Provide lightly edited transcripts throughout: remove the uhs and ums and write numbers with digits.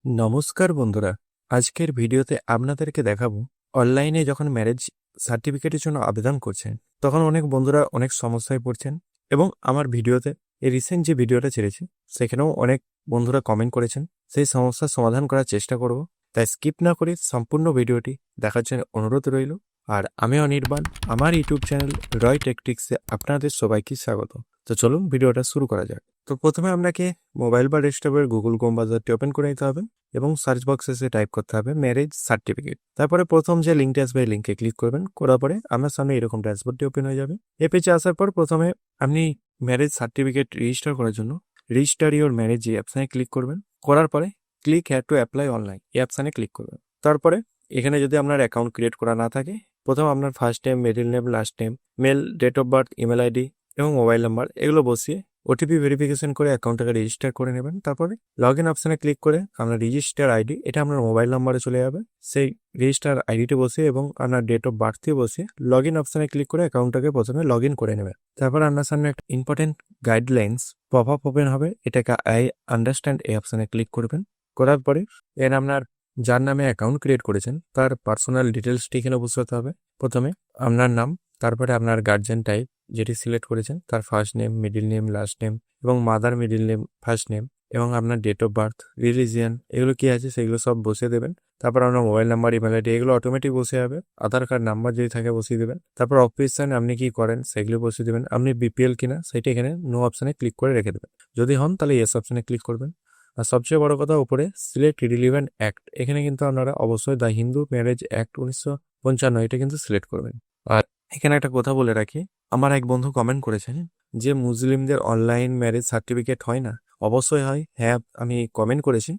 নমস্কার বন্ধুরা, আজকের ভিডিওতে আপনাদেরকে দেখাবো অনলাইনে যখন ম্যারেজ সার্টিফিকেটের জন্য আবেদন করছেন তখন অনেক বন্ধুরা অনেক সমস্যায় পড়ছেন। এবং আমার ভিডিওতে এই রিসেন্ট যে ভিডিওটা ছেড়েছি সেখানেও অনেক বন্ধুরা কমেন্ট করেছেন, সেই সমস্যার সমাধান করার চেষ্টা করব। তাই স্কিপ না করে সম্পূর্ণ ভিডিওটি দেখার জন্য অনুরোধ রইল। আর আমি অনির্বাণ, আমার ইউটিউব চ্যানেল রয় টেকটিক্সে আপনাদের সবাইকে স্বাগত। তো চলুন ভিডিওটা শুরু করা যাক। তো প্রথমে আপনাকে মোবাইল বা ডেস্কটপের গুগল ক্রোম ব্রাউজারটি ওপেন করে নিতে হবে এবং সার্চ বক্সে এসে টাইপ করতে হবে ম্যারেজ সার্টিফিকেট। তারপরে প্রথম যে লিঙ্কটি আসবে এই লিঙ্কে ক্লিক করবেন, করার পরে আপনার সামনে এরকম ড্যাশবোর্ডটি ওপেন হয়ে যাবে। এই পেজে আসার পর প্রথমে আপনি ম্যারেজ সার্টিফিকেট রেজিস্টার করার জন্য রেজিস্টার ইওর ম্যারেজ এই অপশানে ক্লিক করবেন। করার পরে click had to apply online এই অপশানে ক্লিক করবেন। তারপরে এখানে যদি আপনার অ্যাকাউন্ট ক্রিয়েট করা না থাকে, প্রথম আপনার first name, middle name, last name, male, date of birth, email ID এবং মোবাইল নাম্বার এগুলো বসিয়ে ওটিপি ভেরিফিকেশন করে অ্যাকাউন্টটাকে রেজিস্টার করে নেবেন। তারপরে লগ ইন অপশানে ক্লিক করে আপনার রেজিস্টার আইডি, এটা আপনার মোবাইল নাম্বারে চলে যাবে, সেই রেজিস্টার আইডিটি বসিয়ে এবং আপনার ডেট অফ বার্থ দিয়ে বসিয়ে লগ ইন অপশানে ক্লিক করে অ্যাকাউন্টটাকে প্রথমে লগ ইন করে নেবেন। তারপর আপনার সামনে একটা important guidelines pop up open হবে, এটাকে আই আন্ডারস্ট্যান্ড এই অপশানে ক্লিক করবেন। করার পরে এর আপনার যার নামে অ্যাকাউন্ট ক্রিয়েট করেছেন তার পার্সোনাল ডিটেলসটি এখানে বসাতে হবে। প্রথমে আপনার নাম, তারপরে আপনার গার্জেন টাইপ যেটি সিলেক্ট করেছেন তার first name, middle name, last name এবং mother middle name, first name এবং আপনার ডেট অফ বার্থ, রিলিজিয়ান এগুলো কি আছে সেগুলো সব বসিয়ে দেবেন। তারপর আপনার মোবাইল নাম্বার, ইমেল আইডি এগুলো অটোমেটিক বসে যাবে। আধার কার্ড নাম্বার যদি থাকে বসিয়ে দেবেন। তারপর অকুপেশন আপনি কি করেন সেগুলো বসিয়ে দেবেন। আপনি বিপিএল কিনা সেটা এখানে নো অপশানে ক্লিক করে রেখে দেবেন। যদি হন তাহলে ইয়েস অপশানে ক্লিক করবেন। আর সবচেয়ে বড় কথা, উপরে সিলেক্ট রিলিভেন্ট অ্যাক্ট, এখানে কিন্তু আপনারা অবশ্যই দ্য হিন্দু ম্যারেজ অ্যাক্ট 1955 এটা কিন্তু সিলেক্ট করবেন। আর এখানে একটা কথা বলে রাখি, আমার এক বন্ধু কমেন্ট করেছেন যে মুসলিমদের অনলাইন ম্যারেজ সার্টিফিকেট হয় না। অবশ্যই হয়, হ্যাঁ আমি কমেন্ট করেছি।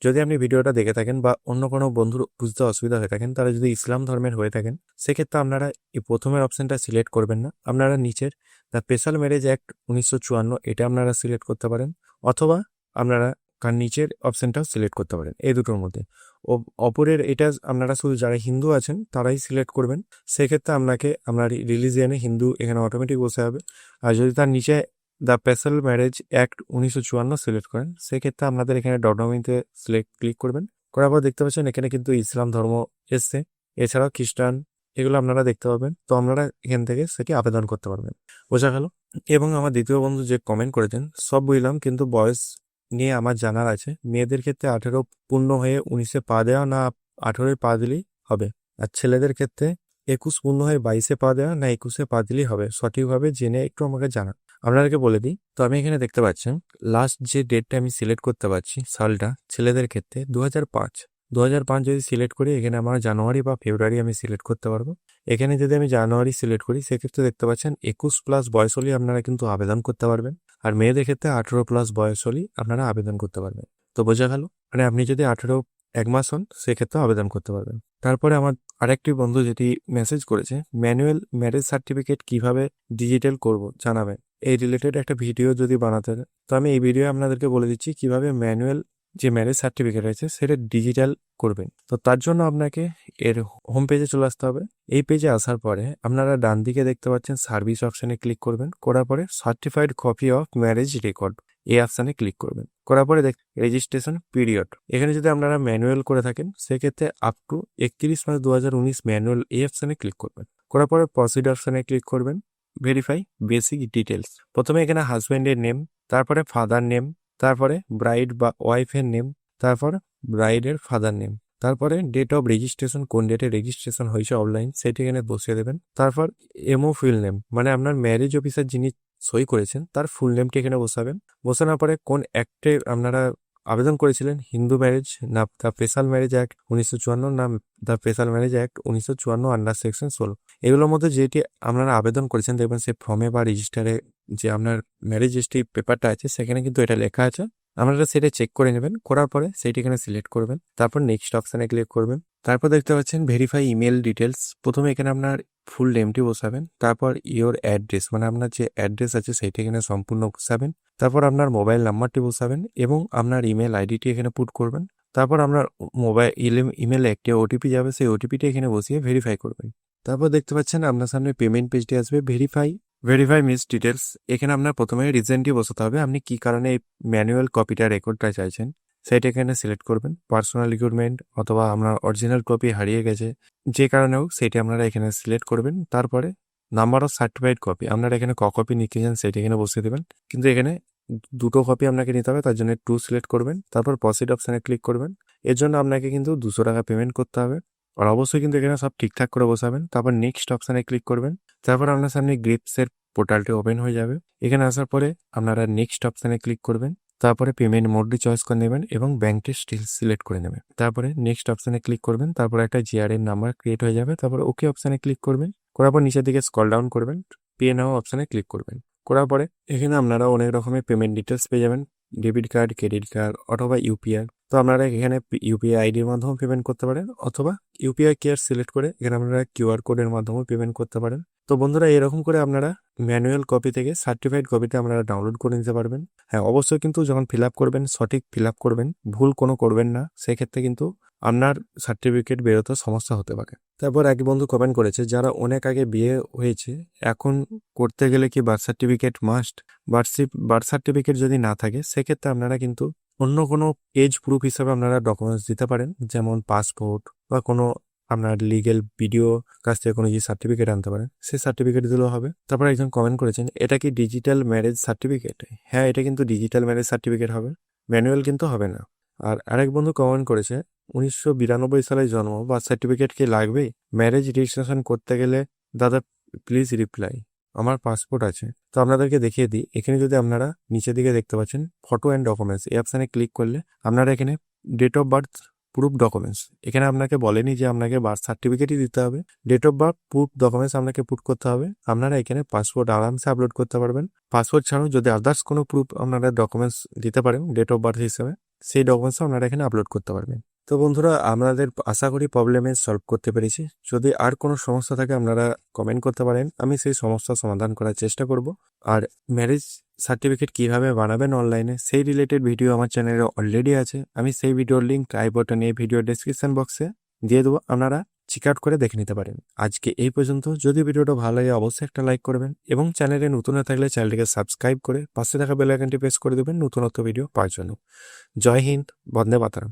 যদি আপনি ভিডিওটা দেখে থাকেন বা অন্য কোনো বন্ধুর বুঝতে অসুবিধা হয়ে থাকেন, তারা যদি ইসলাম ধর্মের হয়ে থাকেন সেক্ষেত্রে আপনারা এই প্রথমের অপশানটা সিলেক্ট করবেন না, আপনারা নিচের দ্য স্পেশাল ম্যারেজ অ্যাক্ট 1954 এটা আপনারা সিলেক্ট করতে পারেন, অথবা আপনারা কার নিচের অপশানটাও সিলেক্ট করতে পারেন, এই দুটোর মধ্যে। অপরের এটা আপনারা শুধু যারা হিন্দু আছেন তারাই সিলেক্ট করবেন। সেক্ষেত্রে আপনাকে আপনার রিলিজিয়ানে হিন্দু এখানে অটোমেটিক বসে হবে। আর যদি তার নিচে the special marriage act 1954 select করেন সেক্ষেত্রে আপনাদের এখানে ডকুমেন্টে ক্লিক করবেন। করার পর দেখতে পাচ্ছেন এখানে কিন্তু ইসলাম ধর্ম এসছে, এছাড়াও খ্রিস্টান এগুলো আপনারা দেখতে পাবেন। তো আপনারা এখান থেকে সেটি আবেদন করতে পারবেন। বোঝা গেল? এবং আমার দ্বিতীয় বন্ধু যে কমেন্ট করেছেন সব বুঝলাম, কিন্তু বয়স নিয়ে আমার জানার আছে। মেয়েদের ক্ষেত্রে 18 পূর্ণ হয়ে 19-এ পা দেওয়া না 18-এ পা দিলেই হবে, আর ছেলেদের ক্ষেত্রে 21 পূর্ণ হয়ে 22-এ পা দেওয়া না 21-এ পা দিলেই হবে। সঠিকভাবে জেনে একটু আমাকে জানান। আপনাদেরকে বলে দিই, তো আমি এখানে দেখতে পাচ্ছেন লাস্ট যে ডেটটা আমি সিলেক্ট করতে পারছি সালটা ছেলেদের ক্ষেত্রে 2005। 2005 যদি সিলেক্ট করি এখানে আমার জানুয়ারি বা ফেব্রুয়ারি আমি সিলেক্ট করতে পারবো। এখানে যদি আমি জানুয়ারি সিলেক্ট করি সেক্ষেত্রে দেখতে পাচ্ছেন 21+ বয়স হলেই আপনারা কিন্তু আবেদন করতে পারবেন। আর মেয়েদের ক্ষেত্রে 18+ বয়স হলেই আপনারা আবেদন করতে পারবেন। তো বোঝা গেল? মানে আপনি যদি 18 এক মাস হন সেক্ষেত্রে আবেদন করতে পারবেন। তারপরে আমার আরেকটি বন্ধু যেটি মেসেজ করেছে ম্যানুয়াল ম্যারেজ সার্টিফিকেট কিভাবে ডিজিটাল করব জানাবেন, এই রিলেটেড একটা ভিডিও যদি বানাতে দেন। তো আমি এই ভিডিও আপনাদেরকে বলে দিচ্ছি কিভাবে ম্যানুয়াল যে ম্যারেজ সার্টিফিকেট আছে সেটা ডিজিটাল করবেন। তো তার জন্য আপনাকে এর হোম পেজে চলে আসতে হবে। এই পেজে আসার পরে আপনারা ডান দিকে দেখতে পাচ্ছেন সার্ভিস অপশানে ক্লিক করবেন। করার পরে certified copy of marriage record এই অপশানে ক্লিক করবেন। করার পরে রেজিস্ট্রেশন পিরিয়ড, এখানে যদি আপনারা ম্যানুয়াল করে থাকেন সেক্ষেত্রে আপ টু 31/5/2019 ম্যানুয়াল এই অপশানে ক্লিক করবেন। করার পরে প্রসিড অপশানে ক্লিক করবেন। ভেরিফাই বেসিক ডিটেলস, প্রথমে এখানে হাজব্যান্ডের নেম, তারপরে ফাদার নেম, তারপরে ব্রাইড বা ওয়াইফের নেম, তারপর ব্রাইডের ফাদার নেম, তারপরে ডেট অফ রেজিস্ট্রেশন, কোন ডেটে রেজিস্ট্রেশন হয়েছে অনলাইন সেটি এখানে বসিয়ে দেবেন। তারপর এমও ফুল নেম, মানে আপনার ম্যারেজ অফিসার যিনি সই করেছেন তার ফুল নেমটি এখানে বসাবেন। বসানোর পরে কোন অ্যাক্টে আপনারা আবেদন করেছিলেন, হিন্দু ম্যারেজ না দ্য স্পেশাল ম্যারেজ অ্যাক্ট 1954 না the special marriage act 1954 under section 16, এগুলোর মধ্যে যেটি আপনারা আবেদন করেছেন দেখবেন সে ফর্মে বা রেজিস্টারে যে আপনার ম্যারেজ হিস্ট্রি পেপারটা আছে সেখানে কিন্তু এটা লেখা আছে। আপনারা সেটা চেক করে নেবেন। করার পরে সেইটি এখানে সিলেক্ট করবেন। তারপর নেক্সট অপশানে ক্লিক করবেন। তারপর দেখতে পাচ্ছেন ভেরিফাই ইমেল ডিটেলস, প্রথমে এখানে আপনার ফুল নেমটি বসাবেন। তারপর ইওর অ্যাড্রেস, মানে আপনার যে অ্যাড্রেস আছে সেইটি এখানে সম্পূর্ণ বসাবেন। তারপর আপনার মোবাইল নাম্বারটি বসাবেন এবং আপনার ইমেল আইডিটি এখানে পুট করবেন। তারপর আপনার মোবাইল ইমেলে একটি ওটিপি যাবে, সেই ওটিপিটি এখানে বসিয়ে ভেরিফাই করবেন। তারপর দেখতে পাচ্ছেন আপনার সামনে পেমেন্ট পেজটি আসবে। ভেরিফাই মিস ডিটেলস, এখানে আপনার প্রথমে রিজনটি বসাতে হবে, আপনি কি কারণে এই ম্যানুয়াল কপিটা রেকর্ডটা চাইছেন। সেটা এখানে সিলেক্ট করবেন। পার্সোনাল রিক্রুটমেন্ট অথবা আপনার অরিজিনাল কপি হারিয়ে গেছে, যে কারণে হোক সেটি আপনারা এখানে সিলেক্ট করবেন। তারপরে নাম্বার অফ সার্টিফাইড কপি আপনারা এখানে কপি নিতে চান সেটি এখানে বসিয়ে দেবেন, কিন্তু এখানে দুটো কপি আপনাকে নিতে হবে, তার জন্য 2 সিলেক্ট করবেন। তারপর প্রসিড অপশানে ক্লিক করবেন। এর জন্য আপনাকে কিন্তু 200 টাকা পেমেন্ট করতে হবে, আর অবশ্যই কিন্তু এখানে সব ঠিকঠাক করে বসাবেন। তারপর নেক্সট অপশানে ক্লিক করবেন। তারপর আপনার সামনে গ্রিপসের পোর্টালটি ওপেন হয়ে যাবে। এখানে আসার পরে আপনারা নেক্সট অপশানে ক্লিক করবেন। তারপরে পেমেন্ট মোডটি চয়েস করে নেবেন এবং ব্যাংকটি স্টিল সিলেক্ট করে নেবেন। তারপরে নেক্সট অপশানে ক্লিক করবেন। তারপর একটা জিআরএন নাম্বার ক্রিয়েট হয়ে যাবে। তারপর ওকে অপশানে ক্লিক করবেন। করার পর নিচের দিকে স্ক্রল ডাউন করবেন, পে নাও অপশানে ক্লিক করবেন। করার পরে এখানে আপনারা অনেক রকমের পেমেন্ট ডিটেলস পেয়ে যাবেন, ডেবিট কার্ড, ক্রেডিট কার্ড অথবা ইউপিআই। তো আপনারা এখানে ইউপিআই আইডির মাধ্যমে পেমেন্ট করতে পারেন, অথবা ইউপিআই কেয়ার সিলেক্ট করে এখানে আপনারা কিউআর কোডের মাধ্যমে পেমেন্ট করতে পারেন। তো বন্ধুরা, এরকম করে আপনারা ম্যানুয়াল কপি থেকে সার্টিফাইড কপিতে আপনারা ডাউনলোড করে নিতে পারবেন। হ্যাঁ, অবশ্যই কিন্তু যখন ফিল আপ করবেন সঠিক ফিল আপ করবেন, ভুল কোনো করবেন না, সেক্ষেত্রে কিন্তু আপনার সার্টিফিকেট বেরোতে সমস্যা হতে পারে। তারপর এক বন্ধু কমেন্ট করেছে, যারা অনেক আগে বিয়ে হয়েছে এখন করতে গেলে কি birth certificate must? Birth certificate যদি না থাকে সেক্ষেত্রে আপনারা কিন্তু অন্য কোনো এজ প্রুফ হিসাবে আপনারা ডকুমেন্টস দিতে পারেন, যেমন পাসপোর্ট বা কোনো আপনার লিগেল ভিডিও কাছ থেকে কোনো যে সার্টিফিকেট আনতে পারেন, সেই সার্টিফিকেট দিলেও হবে। তারপর একজন কমেন্ট করেছেন, এটা কি ডিজিটাল ম্যারেজ সার্টিফিকেট? হ্যাঁ, এটা কিন্তু ডিজিটাল ম্যারেজ সার্টিফিকেট হবে, ম্যানুয়াল কিন্তু হবে না। আর আরেক বন্ধু কমেন্ট করেছে, 1992 সালে জন্ম, বার্থ সার্টিফিকেট কি লাগবে ম্যারেজ রেজিস্ট্রেশন করতে গেলে? দাদা প্লিজ রিপ্লাই, আমার পাসপোর্ট আছে। তো আপনাদেরকে দেখিয়ে দিই, এখানে যদি আপনারা নিচের দিকে দেখতে পাচ্ছেন ফটো অ্যান্ড ডকুমেন্টস, এই অপশানে ক্লিক করলে আপনারা এখানে date of birth proof documents, এখানে আপনাকে বলেনি যে আপনাকে বার্থ সার্টিফিকেটই দিতে হবে, date of birth proof documents আপনাকে পুট করতে হবে। আপনারা এখানে পাসপোর্ট আরামসে আপলোড করতে পারবেন। পাসপোর্ট ছাড়াও যদি আদার্স কোনো প্রুফ আপনারা ডকুমেন্টস দিতে পারেন ডেট অফ বার্থ হিসেবে, সেই ডকুমেন্টসও আপনারা এখানে আপলোড করতে পারবেন। তো বন্ধুরা, আপনাদের আশা করি প্রবলেমে সলভ করতে পেরেছি। যদি আর কোনো সমস্যা থাকে আপনারা কমেন্ট করতে পারেন, আমি সেই সমস্যার সমাধান করার চেষ্টা করব। আর ম্যারেজ সার্টিফিকেট কিভাবে বানাবেন অনলাইনে সেই রিলেটেড ভিডিও আমার চ্যানেলে অলরেডি আছে, আমি সেই ভিডিওর লিঙ্ক আই বাটনে ভিডিও ডেসক্রিপশন বক্সে দিয়ে দেবো, আপনারা চেক আউট করে দেখে নিতে পারেন। আজকে এই পর্যন্ত। যদি ভিডিওটা ভালো লাগে অবশ্যই একটা লাইক করবেন এবং চ্যানেলে নতুন হয়ে থাকলে চ্যানেলটিকে সাবস্ক্রাইব করে পাশে থাকা বেল আইকনটি প্রেস করে দেবেন নতুনত্ব ভিডিও পাওয়ার জন্য। জয় হিন্দ, বন্দে মাতরম।